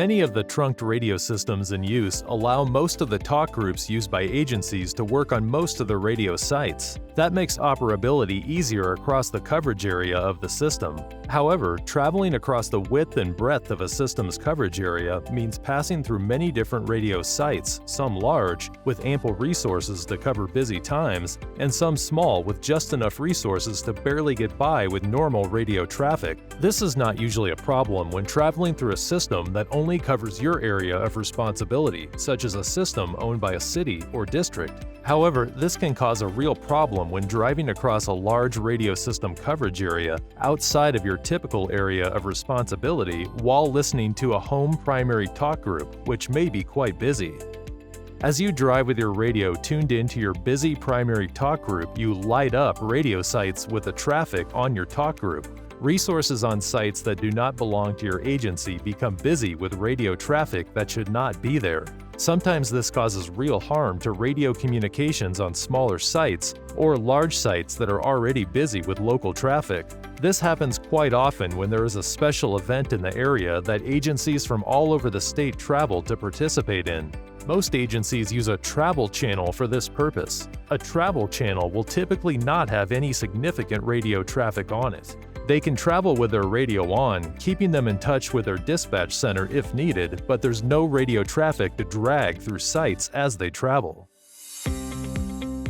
Many of the trunked radio systems in use allow most of the talk groups used by agencies to work on most of the radio sites. That makes operability easier across the coverage area of the system. However, traveling across the width and breadth of a system's coverage area means passing through many different radio sites, some large, with ample resources to cover busy times, and some small with just enough resources to barely get by with normal radio traffic. This is not usually a problem when traveling through a system that only covers your area of responsibility, such as a system owned by a city or district. However, this can cause a real problem when driving across a large radio system coverage area outside of your typical area of responsibility while listening to a home primary talk group, which may be quite busy. As you drive with your radio tuned into your busy primary talk group, you light up radio sites with the traffic on your talk group. Resources on sites that do not belong to your agency become busy with radio traffic that should not be there. Sometimes this causes real harm to radio communications on smaller sites or large sites that are already busy with local traffic. This happens quite often when there is a special event in the area that agencies from all over the state travel to participate in. Most agencies use a travel channel for this purpose. A travel channel will typically not have any significant radio traffic on it. They can travel with their radio on, keeping them in touch with their dispatch center if needed, but there's no radio traffic to drag through sites as they travel.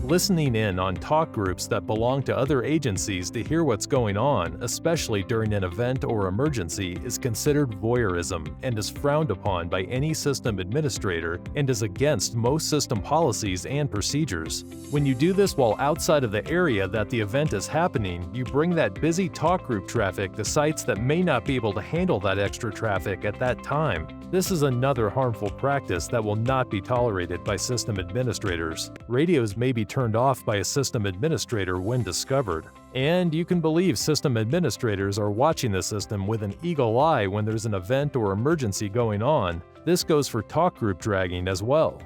Listening in on talk groups that belong to other agencies to hear what's going on, especially during an event or emergency, is considered voyeurism and is frowned upon by any system administrator and is against most system policies and procedures. When you do this while outside of the area that the event is happening, you bring that busy talk group traffic to sites that may not be able to handle that extra traffic at that time. This is another harmful practice that will not be tolerated by system administrators. Radios may be turned off by a system administrator when discovered. And you can believe system administrators are watching the system with an eagle eye when there's an event or emergency going on. This goes for talk group dragging as well.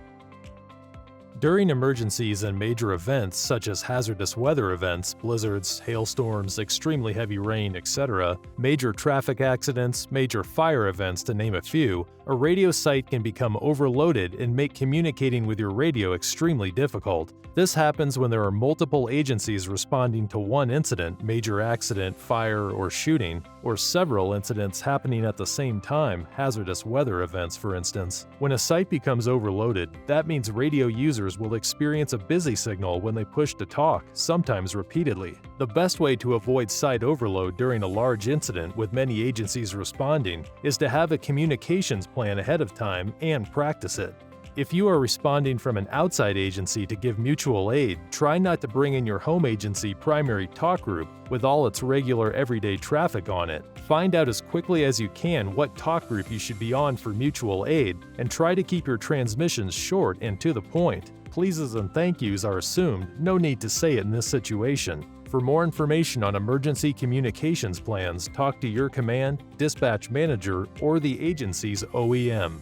During emergencies and major events such as hazardous weather events, blizzards, hailstorms, extremely heavy rain, etc., major traffic accidents, major fire events to name a few, a radio site can become overloaded and make communicating with your radio extremely difficult. This happens when there are multiple agencies responding to one incident, major accident, fire, or shooting, or several incidents happening at the same time, hazardous weather events for instance. When a site becomes overloaded, that means radio users will experience a busy signal when they push to talk, sometimes repeatedly. The best way to avoid site overload during a large incident with many agencies responding is to have a communications plan ahead of time and practice it. If you are responding from an outside agency to give mutual aid, try not to bring in your home agency primary talk group with all its regular everyday traffic on it. Find out as quickly as you can what talk group you should be on for mutual aid, and try to keep your transmissions short and to the point. Pleases and thank yous are assumed, no need to say it in this situation. For more information on emergency communications plans, talk to your command, dispatch manager, or the agency's OEM.